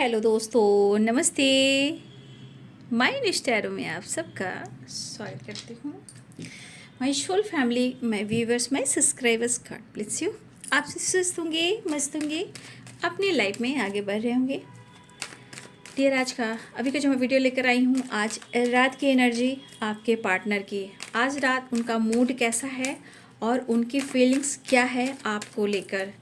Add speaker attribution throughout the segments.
Speaker 1: Hello दोस्तों, नमस्ते। My स्टैरो में आप सबका स्वागत करती हूँ। My soul family, my viewers, my subscribers, God bless you. आप स्वस्थ होंगे, मस्त होंगे, अपनी लाइफ में आगे बढ़ रहे होंगे। डियर, आज का अभी का जो मैं वीडियो लेकर आई हूँ, आज रात की एनर्जी आपके पार्टनर की। आज रात उनका मूड कैसा है और उनकी फीलिंग्स क्या है आपको लेकर।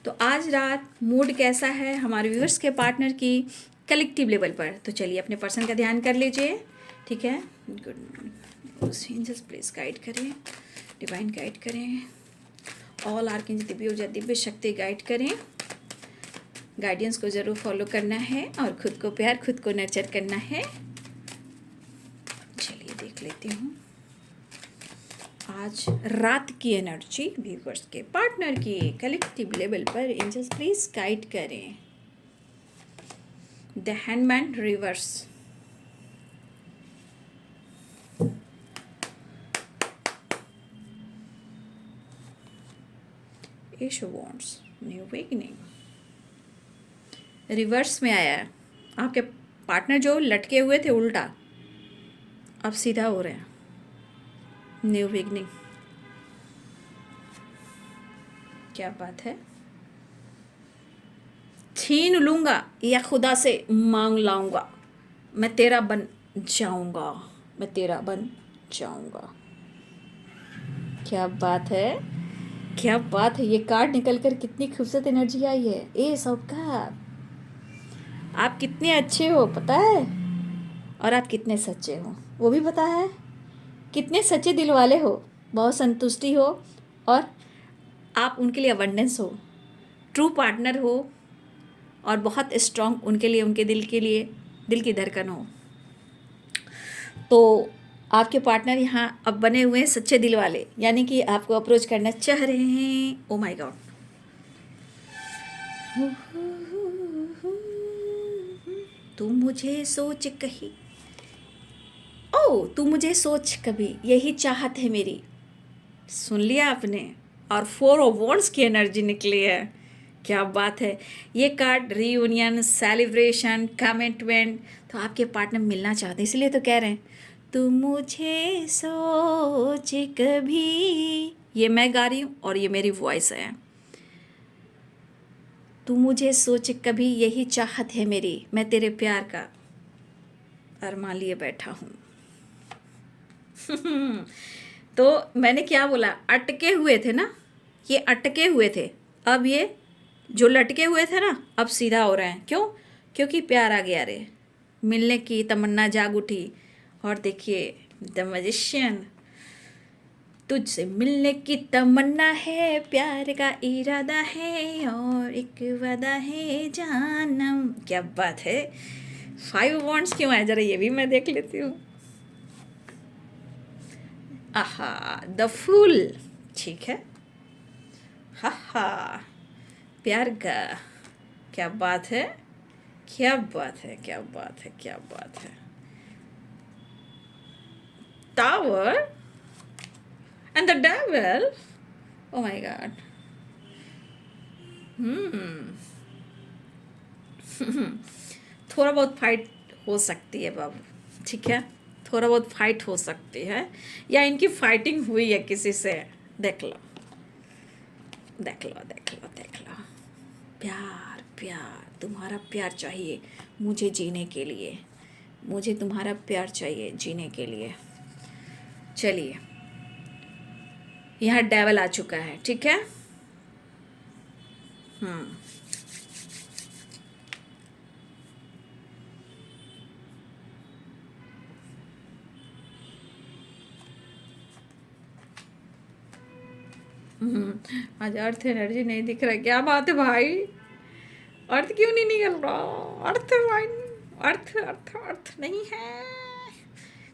Speaker 1: तो आज रात मूड कैसा है हमारे व्यूअर्स के पार्टनर की कलेक्टिव लेवल पर। तो चलिए अपने पर्सन का ध्यान कर लीजिए, ठीक है। गुड एंजल्स प्लीज गाइड करें, डिवाइन गाइड करें, ऑल आर्कएंजल दिव्य ऊर्जा दिव्य शक्ति गाइड करें। गाइडेंस को ज़रूर फॉलो करना है और खुद को प्यार, खुद को नर्चर करना है। चलिए देख लेती हूँ आज रात की एनर्जी व्यूअर्स के पार्टनर की कलेक्टिव लेवल पर। एंजल्स प्लीज गाइड करें। The hanged man reverse, ace of wands, new beginning reverse में आया है। आपके पार्टनर जो लटके हुए थे उल्टा, अब सीधा हो रहे हैं। न्यू बिगनिंग, क्या बात है। छीन लूँगा या खुदा से मांग लाऊंगा, मैं तेरा बन जाऊंगा, मैं तेरा बन जाऊंगा। क्या बात है, क्या बात है। ये कार्ड निकल कर कितनी खूबसूरत एनर्जी आई है। एस ऑफ कप, आप कितने अच्छे हो पता है, और आप कितने सच्चे हो वो भी पता है। कितने सच्चे दिल वाले हो, बहुत संतुष्टि हो, और आप उनके लिए अबंडेंस हो, ट्रू पार्टनर हो, और बहुत स्ट्रांग उनके लिए, उनके दिल के लिए, दिल की धड़कन हो। तो आपके पार्टनर यहाँ अब बने हुए हैं सच्चे दिल वाले, यानी कि आपको अप्रोच करना चाह रहे हैं। ओ माय गॉड, तू मुझे सोच कही, ओ तू मुझे सोच कभी, यही चाहत है मेरी। सुन लिया आपने। और 4 ऑफ वॉन्ड्स की एनर्जी निकली है। क्या बात है। ये कार्ड रीयूनियन, सेलिब्रेशन, कमिटमेंट। तो आपके पार्टनर मिलना चाहते हैं, इसलिए तो कह रहे हैं तू मुझे सोच कभी। ये मैं गा रही हूँ और ये मेरी वॉइस है। तू मुझे सोच कभी, यही चाहत है मेरी, मैं तेरे प्यार का अरमान लिए बैठा हूँ। तो मैंने क्या बोला, अटके हुए थे ना, ये अटके हुए थे। अब ये जो लटके हुए थे ना, अब सीधा हो रहे हैं। क्यों? क्योंकि प्यार आ गया रे, मिलने की तमन्ना जाग उठी। और देखिए द मैजिशियन, तुझसे मिलने की तमन्ना है, प्यार का इरादा है, और एक वादा है जानम। क्या बात है। 5 वॉन्ड्स क्यों आए, जरा ये भी मैं देख लेती हूँ। आहा, द फूल, ठीक है। हा हा, प्यार का, क्या बात है, क्या बात है, क्या बात है, क्या बात है। Tower and the devil, oh my God. थोड़ा बहुत फाइट हो सकती है बाबू, ठीक है। थोड़ा बहुत फाइट हो सकती है, या इनकी फाइटिंग हुई है किसी से। देख लो, देख लो, देख लो, देख लो। प्यार, प्यार, तुम्हारा प्यार चाहिए मुझे जीने के लिए, मुझे तुम्हारा प्यार चाहिए जीने के लिए। चलिए, यहाँ डेवल आ चुका है, ठीक है। आज अर्थ एनर्जी नहीं दिख रहा, क्या बात है भाई। अर्थ क्यों नहीं निकल रहा? अर्थ भाई, अर्थ अर्थ अर्थ नहीं है।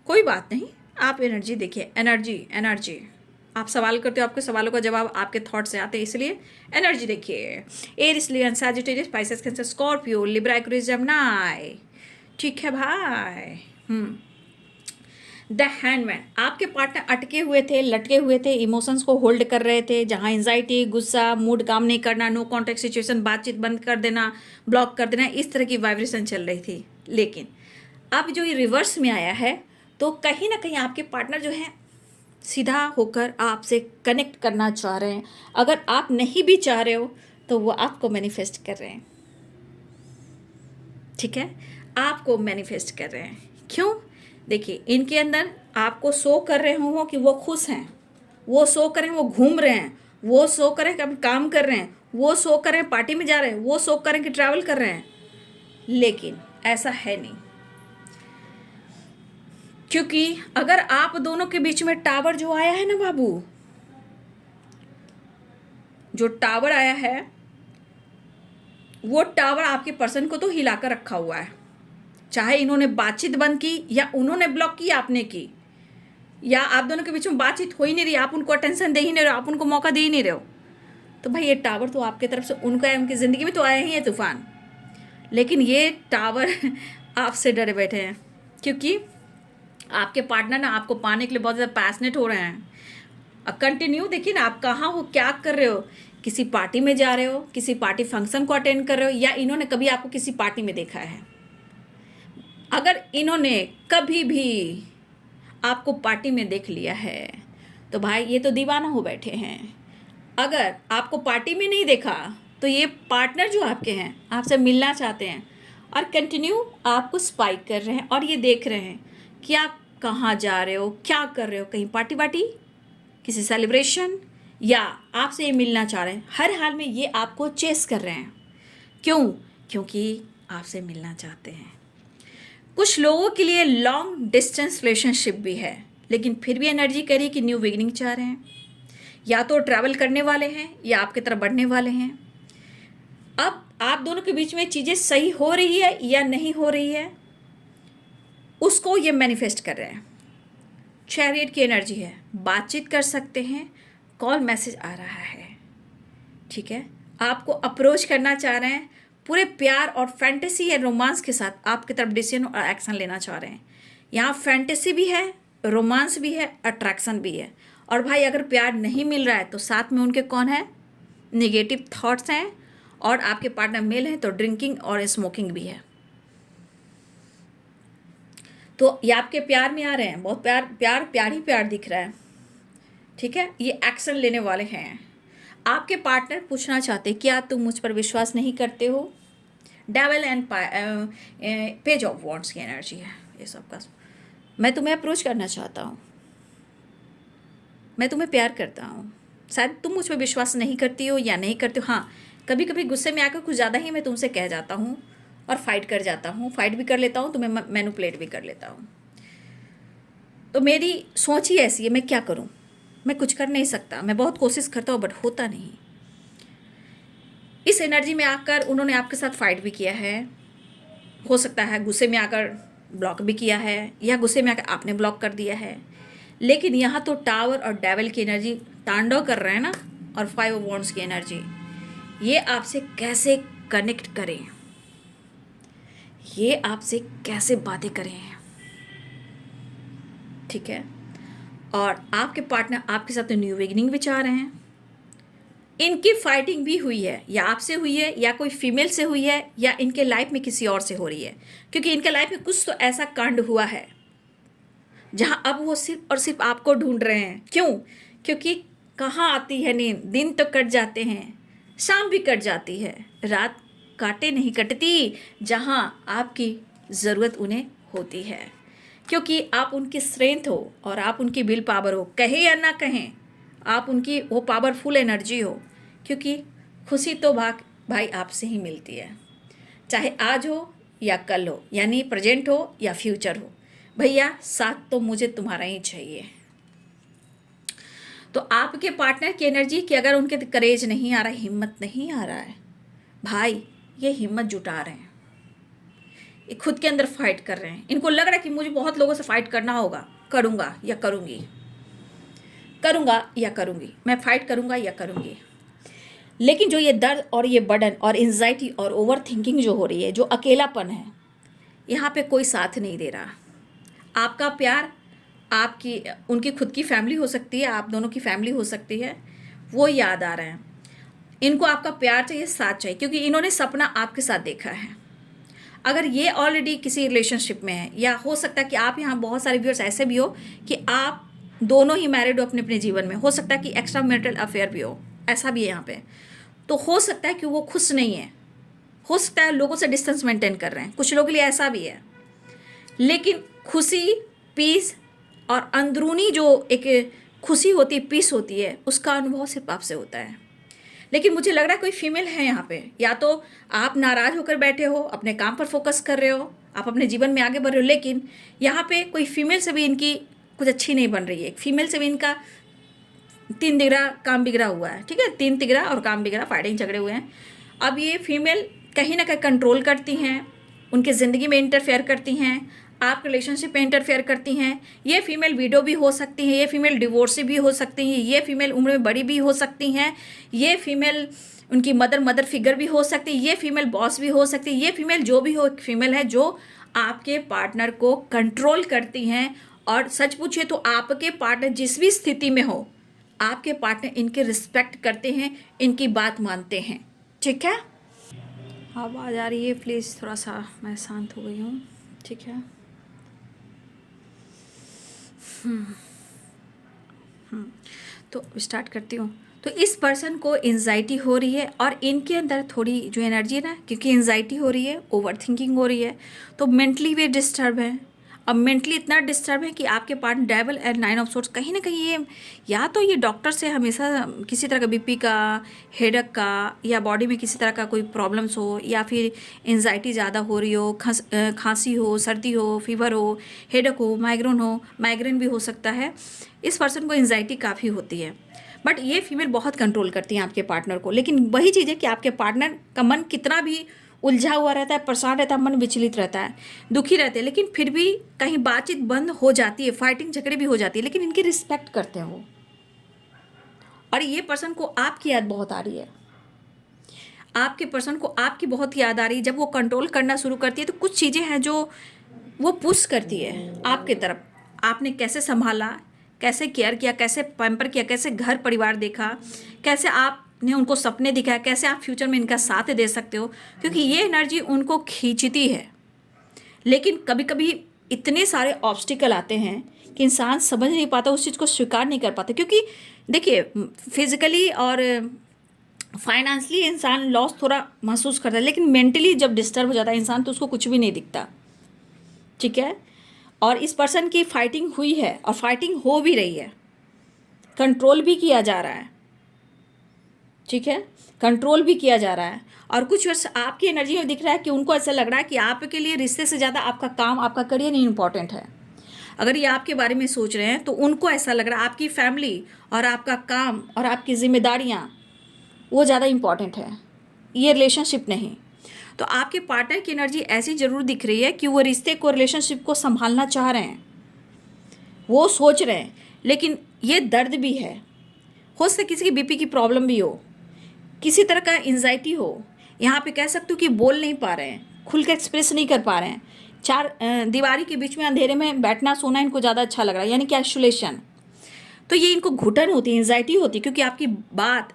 Speaker 1: कोई बात नहीं, आप एनर्जी देखिए। एनर्जी, एनर्जी, आप सवाल करते हो, आपके सवालों का जवाब आपके थॉट से आते हैं, इसलिए एनर्जी देखिए। Aries, Leo, Sagittarius, Pisces, Cancer, Scorpio, Libra, Aquarius, Gemini. ठीक है भाई। द हैंडमैन, आपके पार्टनर अटके हुए थे, लटके हुए थे, इमोशंस को होल्ड कर रहे थे, जहाँ एंजाइटी, गुस्सा, मूड काम नहीं करना, नो कॉन्टेक्ट सिचुएशन, बातचीत बंद कर देना, ब्लॉक कर देना, इस तरह की वाइब्रेशन चल रही थी। लेकिन अब जो ये रिवर्स में आया है, तो कहीं ना कहीं आपके पार्टनर जो है सीधा होकर आपसे कनेक्ट करना चाह रहे हैं। अगर आप नहीं भी चाह रहे हो तो वो आपको मैनिफेस्ट कर रहे हैं। ठीक है, आपको मैनिफेस्ट कर रहे हैं। क्यों? देखिए, इनके अंदर आपको शो कर रहे हो कि वो खुश हैं, वो शो करें वो घूम रहे हैं, वो शो करें कि अब काम कर रहे हैं, वो शो करें पार्टी में जा रहे हैं, वो शो करें कि ट्रैवल कर रहे हैं। लेकिन ऐसा है नहीं, क्योंकि अगर आप दोनों के बीच में टावर जो आया है ना बाबू, जो टावर आया है, वो टावर आपके पर्सन को तो हिलाकर रखा हुआ है। चाहे इन्होंने बातचीत बंद की या उन्होंने ब्लॉक की, आपने की, या आप दोनों के बीच में बातचीत हो ही नहीं रही, आप उनको अटेंशन दे ही नहीं रहे हो, आप उनको मौका दे ही नहीं रहे हो, तो भाई ये टावर तो आपके तरफ से उनका है, उनकी ज़िंदगी में तो आया ही है तूफान। लेकिन ये टावर आपसे डरे बैठे हैं, क्योंकि आपके पार्टनर ना आपको पाने के लिए बहुत ज़्यादा पैशनेट हो रहे हैं। कंटिन्यू देखिए ना, आप कहाँ हो, क्या कर रहे हो, किसी पार्टी में जा रहे हो, किसी पार्टी फंक्शन को अटेंड कर रहे हो, या इन्होंने कभी आपको किसी पार्टी में देखा है। अगर इन्होंने कभी भी आपको पार्टी में देख लिया है तो भाई ये तो दीवाना हो बैठे हैं। अगर आपको पार्टी में नहीं देखा तो ये पार्टनर जो आपके हैं आपसे मिलना चाहते हैं और कंटिन्यू आपको स्पाइक कर रहे हैं और ये देख रहे हैं कि आप कहाँ जा रहे हो, क्या कर रहे हो, कहीं पार्टी वार्टी, किसी सेलिब्रेशन, या आपसे ये मिलना चाह रहे हैं। हर हाल में ये आपको चेस कर रहे हैं। क्यों? क्योंकि आपसे मिलना चाहते हैं। कुछ लोगों के लिए लॉन्ग डिस्टेंस रिलेशनशिप भी है, लेकिन फिर भी एनर्जी करी कि न्यू बिगिनिंग चाह रहे हैं। या तो ट्रैवल करने वाले हैं या आपकी तरफ बढ़ने वाले हैं। अब आप दोनों के बीच में चीज़ें सही हो रही है या नहीं हो रही है, उसको ये मैनिफेस्ट कर रहे हैं। चैरियट की एनर्जी है, बातचीत कर सकते हैं, कॉल मैसेज आ रहा है। ठीक है, आपको अप्रोच करना चाह रहे हैं, पूरे प्यार और फैंटेसी या रोमांस के साथ आपकी तरफ डिसीजन और एक्शन लेना चाह रहे हैं। यहाँ फैंटेसी भी है, रोमांस भी है, अट्रैक्शन भी है। और भाई अगर प्यार नहीं मिल रहा है तो साथ में उनके कौन है, नेगेटिव थॉट्स हैं, और आपके पार्टनर मेल हैं तो ड्रिंकिंग और स्मोकिंग भी है। तो ये आपके प्यार में आ रहे हैं, बहुत प्यार ही प्यार दिख रहा है। ठीक है, ये एक्शन लेने वाले हैं। आपके पार्टनर पूछना चाहते हैं क्या तुम मुझ पर विश्वास नहीं करते हो। Devil and page of wands की एनर्जी है ये सब का। मैं तुम्हें अप्रोच करना चाहता हूँ, मैं तुम्हें प्यार करता हूँ, शायद तुम मुझ पर विश्वास नहीं करती हो या नहीं करते हो। हाँ, कभी कभी गुस्से में आकर कुछ ज़्यादा ही मैं तुमसे कह जाता हूँ और फाइट कर जाता हूँ, फाइट भी कर लेता हूँ, तुम्हें मैनिपुलेट भी कर लेता हूँ। तो मेरी सोच ही ऐसी है, मैं क्या करूँ, मैं कुछ कर नहीं सकता, मैं बहुत कोशिश करता हूँ बट होता नहीं। इस एनर्जी में आकर उन्होंने आपके साथ फाइट भी किया है, हो सकता है गुस्से में आकर ब्लॉक भी किया है, या गुस्से में आकर आपने ब्लॉक कर दिया है। लेकिन यहाँ तो टावर और डेविल की एनर्जी तांडव कर रहे हैं ना, और 5 ऑफ वॉन्ड्स की एनर्जी, ये आपसे कैसे कनेक्ट करें, ये आपसे कैसे बातें करें। ठीक है, और आपके पार्टनर आपके साथ न्यू बिगिनिंग भी चाह रहे हैं। इनकी फाइटिंग भी हुई है, या आपसे हुई है, या कोई फीमेल से हुई है, या इनके लाइफ में किसी और से हो रही है, क्योंकि इनके लाइफ में कुछ तो ऐसा कांड हुआ है जहां अब वो सिर्फ और सिर्फ आपको ढूंढ रहे हैं। क्यों? क्योंकि कहाँ आती है नींद, दिन तो कट जाते हैं, शाम भी कट जाती है, रात काटे नहीं कटती जहां आपकी ज़रूरत उन्हें होती है। क्योंकि आप उनकी स्ट्रेंथ हो और आप उनकी विल पावर हो, कहे या ना कहें, आप उनकी वो पावरफुल एनर्जी हो। क्योंकि खुशी तो भाई आपसे ही मिलती है, चाहे आज हो या कल हो, यानी प्रेजेंट हो या फ्यूचर हो। भैया साथ तो मुझे तुम्हारा ही चाहिए। तो आपके पार्टनर की एनर्जी कि अगर उनके करेज नहीं आ रहा है, हिम्मत नहीं आ रहा है, भाई ये हिम्मत जुटा रहे हैं, ये खुद के अंदर फाइट कर रहे हैं। इनको लग रहा है कि मुझे बहुत लोगों से फाइट करना होगा, करूँगा या करूँगी, मैं फाइट करूँगा या करूँगी। लेकिन जो ये दर्द और ये बर्डन और एंजाइटी और ओवर थिंकिंग जो हो रही है, जो अकेलापन है, यहाँ पे कोई साथ नहीं दे रहा। आपका प्यार आपकी उनकी खुद की फैमिली हो सकती है, आप दोनों की फैमिली हो सकती है, वो याद आ रहे हैं। इनको आपका प्यार चाहिए, साथ चाहिए, क्योंकि इन्होंने सपना आपके साथ देखा है। अगर ये ऑलरेडी किसी रिलेशनशिप में है, या हो सकता है कि आप यहाँ बहुत सारे व्यूअर्स ऐसे भी हो कि आप दोनों ही मैरिड हो अपने अपने जीवन में, हो सकता है कि एक्स्ट्रा मैरिटल अफेयर भी हो, ऐसा भी है यहाँ पे। तो हो सकता है कि वो खुश नहीं है, हो सकता है लोगों से डिस्टेंस मेंटेन कर रहे हैं, कुछ लोगों के लिए ऐसा भी है। लेकिन खुशी, पीस और अंदरूनी जो एक खुशी होती है, पीस होती है, उसका अनुभव सिर्फ आपसे होता है। लेकिन मुझे लग रहा है कोई फीमेल है यहाँ पे, या तो आप नाराज होकर बैठे हो, अपने काम पर फोकस कर रहे हो, आप अपने जीवन में आगे बढ़ रहे हो, लेकिन यहाँ पे कोई फीमेल से भी इनकी कुछ अच्छी नहीं बन रही है। फीमेल से भी इनका तीन तिगड़ा काम बिगड़ा हुआ है, ठीक है, तीन तिगड़ा और काम बिगड़ा, फाइटिंग झगड़े हुए हैं। अब ये फीमेल कहीं ना कहीं कंट्रोल करती हैं, उनके ज़िंदगी में इंटरफेयर करती हैं, आप रिलेशनशिप में इंटरफेयर करती हैं। ये फीमेल विडो भी हो सकती हैं, ये फीमेल डिवोर्सी भी हो सकती हैं, ये फीमेल उम्र में बड़ी भी हो सकती हैं, ये फीमेल उनकी मदर फिगर भी हो सकती है, ये फीमेल बॉस भी हो सकती है, ये फीमेल जो भी हो, एक फीमेल है जो आपके पार्टनर को कंट्रोल करती हैं। और सच पूछे तो आपके पार्टनर जिस भी स्थिति में हो, आपके पार्टनर इनके रिस्पेक्ट करते हैं, इनकी बात मानते हैं, ठीक है। आवाज़ आ रही है, प्लीज़ थोड़ा सा, मैं शांत हो गई हूँ, ठीक है। तो स्टार्ट करती हूँ। तो इस पर्सन को एंजाइटी हो रही है, और इनके अंदर थोड़ी जो एनर्जी है ना, क्योंकि एंजाइटी हो रही है, ओवर थिंकिंग हो रही है, तो मेंटली वे डिस्टर्ब है। अब मेंटली इतना डिस्टर्ब है कि आपके partner devil and nine of sorts, कहीं ना कहीं ये या तो ये डॉक्टर से हमेशा किसी तरह का बीपी का, हेडेक का, या बॉडी में किसी तरह का कोई प्रॉब्लम्स हो, या फिर एंजाइटी ज़्यादा हो रही हो, खांसी हो, सर्दी हो, फीवर हो, हेडेक हो, माइग्रेन भी हो सकता है। इस पर्सन को एंजाइटी काफ़ी होती है। बट ये फीमेल बहुत कंट्रोल करती हैं आपके पार्टनर को। लेकिन वही चीज़ है कि आपके पार्टनर का मन कितना भी उलझा हुआ रहता है, परेशान रहता है, मन विचलित रहता है, दुखी रहते हैं, लेकिन फिर भी कहीं बातचीत बंद हो जाती है, फाइटिंग झगड़े भी हो जाती है, लेकिन इनकी रिस्पेक्ट करते हैं वो। और ये पर्सन को आपकी याद बहुत आ रही है, आपके पर्सन को आपकी बहुत याद आ रही है। जब वो कंट्रोल करना शुरू करती है तो कुछ चीज़ें हैं जो वो पुश करती है आपके तरफ। आपने कैसे संभाला, कैसे केयर किया, कैसे पैम्पर किया, कैसे घर परिवार देखा, कैसे आपने उनको सपने दिखाया, कैसे आप फ्यूचर में इनका साथ दे सकते हो, क्योंकि ये एनर्जी उनको खींचती है। लेकिन कभी कभी इतने सारे ऑब्स्टिकल आते हैं कि इंसान समझ नहीं पाता, उस चीज़ को स्वीकार नहीं कर पाता। क्योंकि देखिए, फिजिकली और फाइनेंशियली इंसान लॉस थोड़ा महसूस करता है, लेकिन मेंटली जब डिस्टर्ब हो जाता है इंसान तो उसको कुछ भी नहीं दिखता, ठीक है। और इस पर्सन की फाइटिंग हुई है, और फाइटिंग हो भी रही है, कंट्रोल भी किया जा रहा है, ठीक है, कंट्रोल भी किया जा रहा है। और कुछ वर्ष आपकी एनर्जी में दिख रहा है कि उनको ऐसा लग रहा है कि आपके लिए रिश्ते से ज़्यादा आपका काम, आपका करियर नहीं इम्पॉर्टेंट है। अगर ये आपके बारे में सोच रहे हैं तो उनको ऐसा लग रहा है आपकी फैमिली और आपका काम और आपकी जिम्मेदारियाँ वो ज़्यादा इम्पॉर्टेंट है, ये रिलेशनशिप नहीं। तो आपके पार्टनर की एनर्जी ऐसी ज़रूर दिख रही है कि वो रिश्ते को, रिलेशनशिप को संभालना चाह रहे हैं, वो सोच रहे हैं, लेकिन ये दर्द भी है। हो सकता है किसी की बीपी की प्रॉब्लम भी हो, किसी तरह का एंजाइटी हो, यहाँ पे कह सकते हो कि बोल नहीं पा रहे हैं, खुल कर एक्सप्रेस नहीं कर पा रहे हैं, चार दीवारी के बीच में अंधेरे में बैठना सोना इनको ज़्यादा अच्छा लग रहा है, यानी कि आइसोलेशन। तो ये इनको घुटन होती है, एंजाइटी होती है, क्योंकि आपकी बात,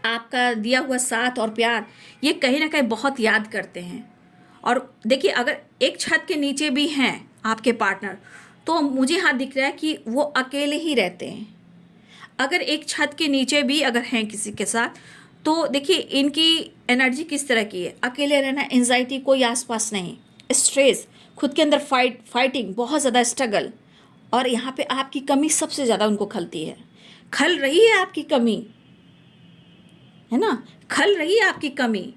Speaker 1: आपका दिया हुआ साथ और प्यार ये कहीं ना कहीं बहुत याद करते हैं। और देखिए, अगर एक छत के नीचे भी हैं आपके पार्टनर, तो मुझे यहाँ दिख रहा है कि वो अकेले ही रहते हैं। अगर एक छत के नीचे भी अगर हैं किसी के साथ, तो देखिए इनकी एनर्जी किस तरह की है, अकेले रहना, एंजाइटी, कोई आसपास नहीं, स्ट्रेस, खुद के अंदर फाइटिंग, बहुत ज़्यादा स्ट्रगल। और यहाँ पे आपकी कमी सबसे ज़्यादा उनको खलती है, खल रही है आपकी कमी, है ना, खल रही है आपकी कमी।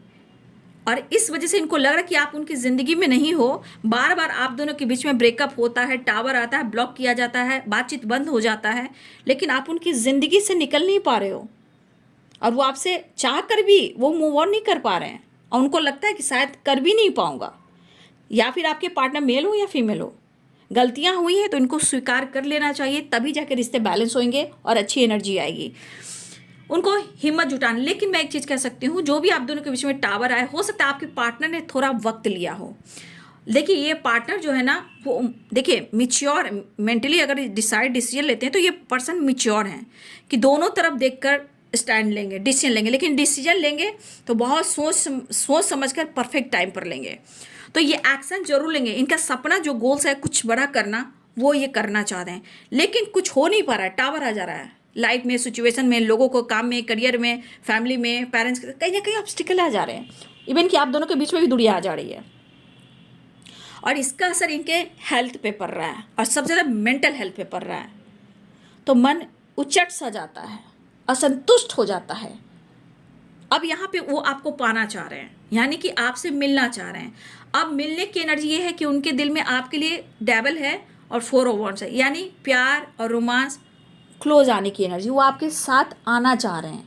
Speaker 1: और इस वजह से इनको लग रहा है कि आप उनकी ज़िंदगी में नहीं हो। बार बार आप दोनों के बीच में ब्रेकअप होता है, टावर आता है, ब्लॉक किया जाता है, बातचीत बंद हो जाता है, लेकिन आप उनकी ज़िंदगी से निकल नहीं पा रहे हो। और वो आपसे चाह कर भी वो मूव ऑन नहीं कर पा रहे हैं, और उनको लगता है कि शायद कर भी नहीं पाऊँगा। या फिर आपके पार्टनर मेल हो या फीमेल हो, गलतियाँ हुई हैं तो इनको स्वीकार कर लेना चाहिए, तभी जाकर रिश्ते बैलेंस होंगे और अच्छी एनर्जी आएगी। उनको हिम्मत जुटाना। लेकिन मैं एक चीज़ कह सकती हूँ, जो भी आप दोनों के बीच में टावर आए, हो सकता है आपके पार्टनर ने थोड़ा वक्त लिया हो, देखिए ये पार्टनर जो है ना, वो देखिए मिच्योर मेंटली अगर डिसीजन लेते हैं तो ये पर्सन मिच्योर हैं कि दोनों तरफ देखकर स्टैंड लेंगे, डिसीजन लेंगे, लेकिन डिसीजन लेंगे तो बहुत सोच समझ कर परफेक्ट टाइम पर लेंगे। तो ये एक्शन जरूर लेंगे। इनका सपना जो गोल्स है कुछ बड़ा करना, वो ये करना चाहते हैं, लेकिन कुछ हो नहीं पा रहा है, टावर आ जा रहा है लाइफ में, सिचुएशन में, लोगों को, काम में, करियर में, फैमिली में, पेरेंट्स, कहीं ना कहीं ऑब्स्टिकल आ जा रहे हैं। इवन कि आप दोनों के बीच में भी दूरियां आ जा रही है, और इसका असर इनके हेल्थ पे पड़ रहा है, और सबसे ज़्यादा मेंटल हेल्थ पे पड़ रहा है। तो मन उचट सा जाता है, असंतुष्ट हो जाता है। अब यहाँ पे वो आपको पाना चाह रहे हैं, यानी कि आपसे मिलना चाह रहे हैं। अब मिलने की एनर्जी ये है कि उनके दिल में आपके लिए डेविल है और 4 ऑफ वांड्स है, यानी प्यार और रोमांस, क्लोज आने की एनर्जी। वो आपके साथ आना चाह रहे हैं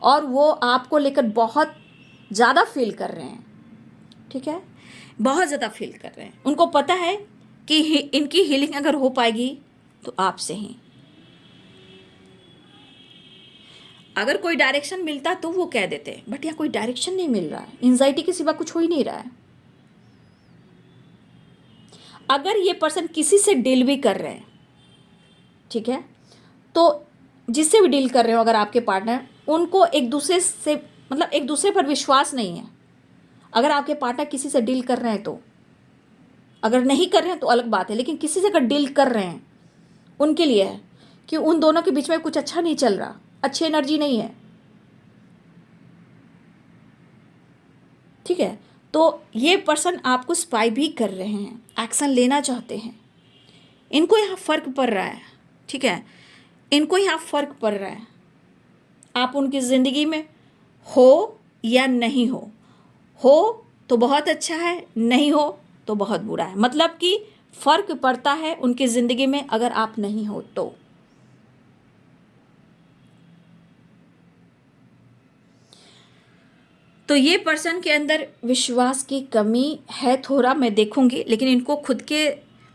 Speaker 1: और वो आपको लेकर बहुत ज़्यादा फील कर रहे हैं, ठीक है, बहुत ज़्यादा फील कर रहे हैं। उनको पता है कि इनकी हीलिंग अगर हो पाएगी तो आपसे ही। अगर कोई डायरेक्शन मिलता तो वो कह देते, बट यहाँ कोई डायरेक्शन नहीं मिल रहा है, एंजाइटी के सिवा कुछ हो ही नहीं रहा है। अगर ये पर्सन किसी से डील भी कर रहे हैं, ठीक है, तो जिससे भी डील कर रहे हो अगर आपके पार्टनर, उनको एक दूसरे से मतलब एक दूसरे पर विश्वास नहीं है। अगर आपके पार्टनर किसी से डील कर रहे हैं तो, अगर नहीं कर रहे हैं तो अलग बात है, लेकिन किसी से अगर डील कर रहे हैं उनके लिए है कि उन दोनों के बीच में कुछ अच्छा नहीं चल रहा, अच्छी एनर्जी नहीं है, ठीक है। तो ये पर्सन आपको स्पाई भी कर रहे हैं, एक्शन लेना चाहते हैं। इनको यहाँ फ़र्क पड़ रहा है, ठीक है, इनको यहाँ फ़र्क पड़ रहा है आप उनकी ज़िंदगी में हो या नहीं हो तो बहुत अच्छा है, नहीं हो तो बहुत बुरा है। मतलब कि फ़र्क पड़ता है उनकी ज़िंदगी में अगर आप नहीं हो तो ये पर्सन के अंदर विश्वास की कमी है थोड़ा, मैं देखूंगी, लेकिन इनको खुद के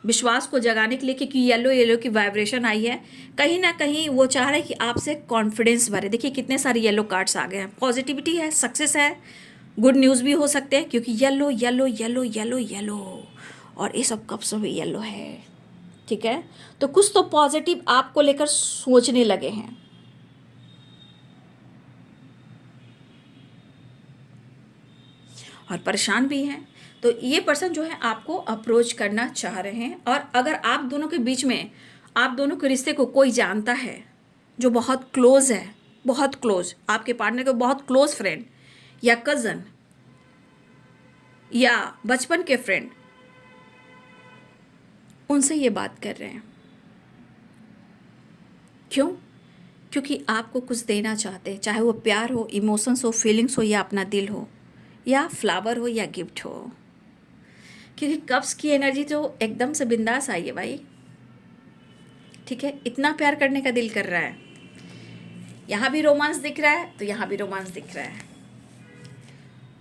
Speaker 1: विश्वास को जगाने के लिए, क्योंकि येलो येलो की वाइब्रेशन आई है, कहीं ना कहीं वो चाह रहे हैं कि आपसे कॉन्फिडेंस भरे। देखिए कितने सारे येलो कार्ड्स आ गए हैं, पॉजिटिविटी है, सक्सेस है, गुड न्यूज़ भी हो सकते हैं, क्योंकि yellow yellow yellow yellow yellow, और ये सब कब से भी येलो है, ठीक है। तो कुछ तो पॉजिटिव आपको लेकर सोचने लगे हैं। और परेशान भी हैं। तो ये पर्सन जो है आपको अप्रोच करना चाह रहे हैं, और अगर आप दोनों के बीच में, आप दोनों के रिश्ते को कोई जानता है जो बहुत क्लोज है, बहुत क्लोज, आपके पार्टनर के बहुत क्लोज फ्रेंड या कज़न या बचपन के फ्रेंड, उनसे ये बात कर रहे हैं। क्यों? क्योंकि आपको कुछ देना चाहते हैं, चाहे वो प्यार हो, इमोशंस हो, फीलिंग्स हो, या अपना दिल हो, या फ्लावर हो, या गिफ्ट हो। क्योंकि कप्स की एनर्जी तो एकदम से बिंदास आई है भाई, ठीक है, इतना प्यार करने का दिल कर रहा है। यहाँ भी रोमांस दिख रहा है तो यहाँ भी रोमांस दिख रहा है,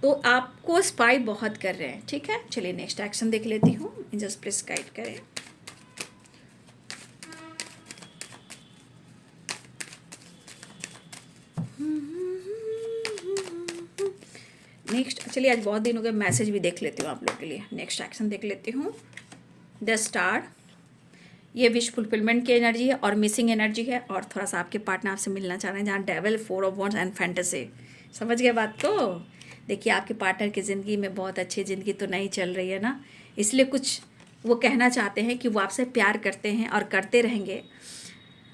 Speaker 1: तो आपको स्पाई बहुत कर रहे हैं, ठीक है। चलिए नेक्स्ट एक्शन देख लेती हूँ, जस्ट प्लीज गाइड करें। नेक्स्ट, चलिए आज बहुत दिन हो गए, मैसेज भी देख लेती हूँ आप लोगों के लिए। नेक्स्ट एक्शन देख लेती हूँ, द स्टार। ये विश फुलफिलमेंट की एनर्जी है और मिसिंग एनर्जी है, और थोड़ा सा आपके पार्टनर आपसे मिलना चाह रहे हैं, जहाँ devil, 4 of wands and fantasy. समझ गए बात को? देखिए आपके पार्टनर की ज़िंदगी में बहुत अच्छी ज़िंदगी तो नहीं चल रही है ना, इसलिए कुछ वो कहना चाहते हैं कि वो आपसे प्यार करते हैं और करते रहेंगे।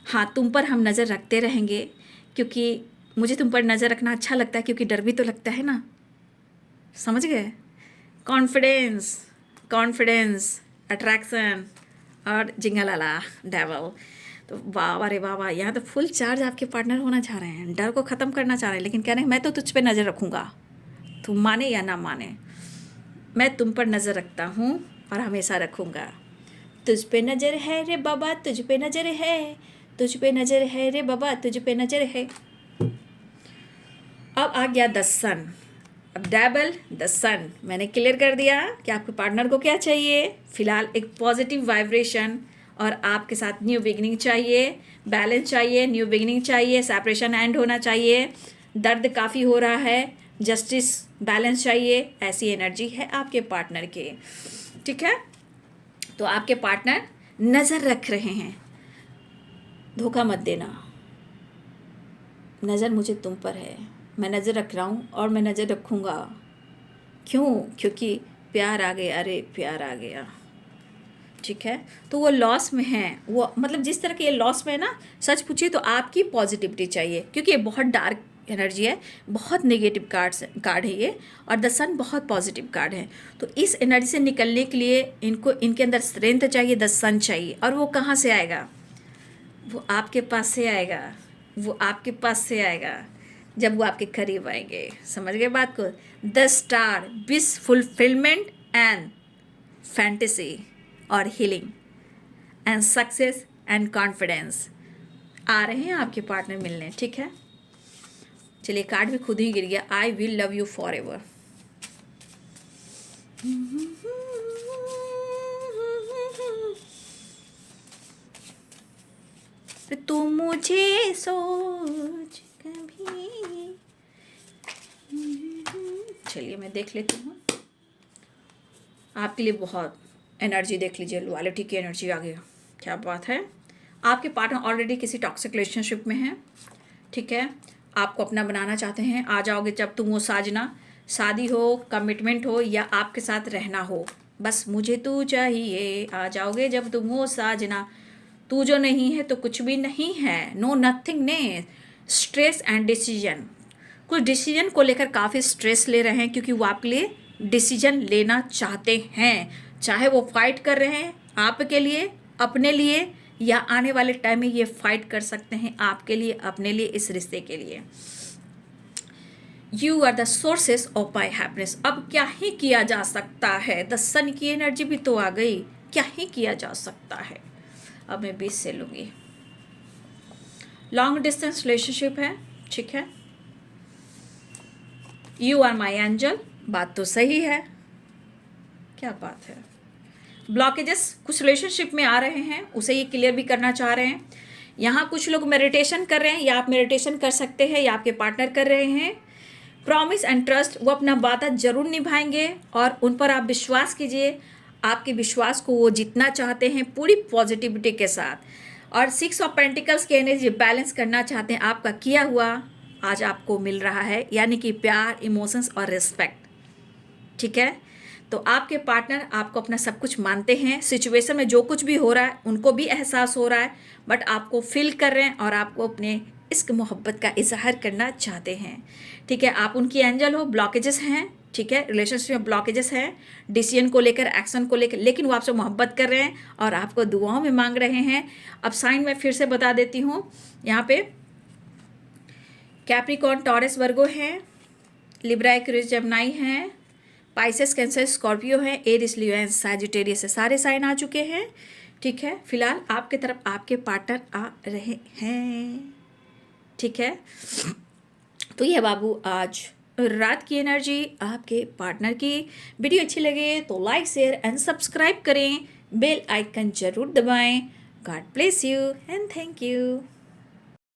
Speaker 1: हाँ, तुम पर हम नज़र रखते रहेंगे, क्योंकि मुझे तुम पर नज़र रखना अच्छा लगता है, क्योंकि डर भी तो लगता है ना। समझ गए? कॉन्फिडेंस, कॉन्फिडेंस, अट्रैक्शन और जिंगलाला डेवल। तो वाह वाह रे वाह वाह, यहाँ तो फुल चार्ज आपके पार्टनर होना चाह रहे हैं, डर को ख़त्म करना चाह रहे हैं, लेकिन कह रहे हैं मैं तो तुझ पे नज़र रखूँगा, तुम माने या ना माने, मैं तुम पर नज़र रखता हूँ और हमेशा रखूँगा। तुझ पे नज़र है रे बाबा, तुझ पे नज़र है, तुझ पे नज़र है रे बाबा, तुझ पे नज़र है। अब आ गया द सन। अब डेबल, द सन, मैंने क्लियर कर दिया कि आपके पार्टनर को क्या चाहिए। फिलहाल एक पॉजिटिव वाइब्रेशन और आपके साथ न्यू बिगनिंग चाहिए, बैलेंस चाहिए, न्यू बिगनिंग चाहिए, सेपरेशन एंड होना चाहिए। दर्द काफ़ी हो रहा है, जस्टिस, बैलेंस चाहिए, ऐसी एनर्जी है आपके पार्टनर के। ठीक है, तो आपके पार्टनर नज़र रख रहे हैं, धोखा मत देना। नज़र मुझे तुम पर है, मैं नज़र रख रहा हूँ और मैं नज़र रखूँगा। क्यों? क्योंकि प्यार आ गया, अरे प्यार आ गया। ठीक है, तो वो लॉस में है, वो मतलब जिस तरह के ये लॉस में है ना, सच पूछिए तो आपकी पॉजिटिविटी चाहिए, क्योंकि ये बहुत डार्क एनर्जी है, बहुत नेगेटिव कार्ड है ये, और द सन बहुत पॉजिटिव कार्ड है। तो इस एनर्जी से निकलने के लिए इनको, इनके अंदर स्ट्रेंथ चाहिए, द सन चाहिए। और वो कहाँ से आएगा? वो आपके पास से आएगा, वो आपके पास से आएगा जब वो आपके करीब आएंगे। समझ गए बात को? The star, wish fulfilment and fantasy और healing and success and confidence आ रहे हैं आपके पार्टनर मिलने। ठीक है, चलिए कार्ड भी खुद ही गिर गया, I will love you for ever. तू मुझे सोच कभी, चलिए मैं देख लेती हूँ आपके लिए। बहुत एनर्जी देख लीजिए, लॉयल्टी की एनर्जी आ गई। क्या बात है, आपके पार्टनर ऑलरेडी किसी टॉक्सिक रिलेशनशिप में है। ठीक है, आपको अपना बनाना चाहते हैं। आ जाओगे जब तुम वो साजना, शादी हो, कमिटमेंट हो या आपके साथ रहना हो, बस मुझे तू चाहिए। आ जाओगे जब तुम वो साजना, तू जो नहीं है तो कुछ भी नहीं है, नो नथिंग ने। स्ट्रेस एंड डिसीजन, कुछ डिसीजन को लेकर काफ़ी स्ट्रेस ले रहे हैं, क्योंकि वो आपके लिए डिसीजन लेना चाहते हैं। चाहे वो फाइट कर रहे हैं आपके लिए, अपने लिए, या आने वाले टाइम में ये फाइट कर सकते हैं आपके लिए, अपने लिए, इस रिश्ते के लिए। You are the sources of my happiness. अब क्या ही किया जा सकता है, द सन की एनर्जी भी तो आ गई, क्या ही किया जा सकता है। अब मैं 20 से लूँगी। लॉन्ग डिस्टेंस रिलेशनशिप है। ठीक है, यू आर माई एंजल, बात तो सही है। क्या बात है, ब्लॉकेजेस कुछ रिलेशनशिप में आ रहे हैं, उसे ये क्लियर भी करना चाह रहे हैं। यहाँ कुछ लोग मेडिटेशन कर रहे हैं, या आप मेडिटेशन कर सकते हैं, या आपके पार्टनर कर रहे हैं। प्रॉमिस एंड ट्रस्ट, वो अपना वादा जरूर निभाएंगे और उन पर आप विश्वास कीजिए। आपके विश्वास को वो जितना चाहते हैं पूरी पॉजिटिविटी के साथ। और 6 ऑफ पेंटिकल्स की एनर्जी बैलेंस करना चाहते हैं, आपका किया हुआ आज आपको मिल रहा है, यानी कि प्यार, इमोशंस और रिस्पेक्ट। ठीक है, तो आपके पार्टनर आपको अपना सब कुछ मानते हैं। सिचुएशन में जो कुछ भी हो रहा है उनको भी एहसास हो रहा है, बट आपको फील कर रहे हैं और आपको अपने इश्क मोहब्बत का इजहार करना चाहते हैं। ठीक है, आप उनकी एंजल हो। ब्लॉकेजेस हैं, ठीक है, रिलेशनशिप में ब्लॉकेजेस हैं, डिसीजन को लेकर, एक्शन को लेकर, लेकिन वो आपसे मोहब्बत कर रहे हैं और आपको दुआओं में मांग रहे हैं। अब साइन मैं फिर से बता देती हूँ, यहाँ पे कैप्रिकॉर्न, टॉरस, वर्गो हैं, लिब्रा, एक्वेरियस, जेमिनी हैं, पाइसेस, कैंसर, स्कॉर्पियो है, एरिस, लियो एंड सैजिटेरियस है। सारे साइन आ चुके हैं। ठीक है, फिलहाल आपके तरफ आपके पार्टनर आ रहे हैं। ठीक है, तो ये बाबू आज रात की एनर्जी आपके पार्टनर की। वीडियो अच्छी लगे तो लाइक, शेयर एंड सब्सक्राइब करें, बेल आइकन जरूर दबाएं। God bless you and thank you.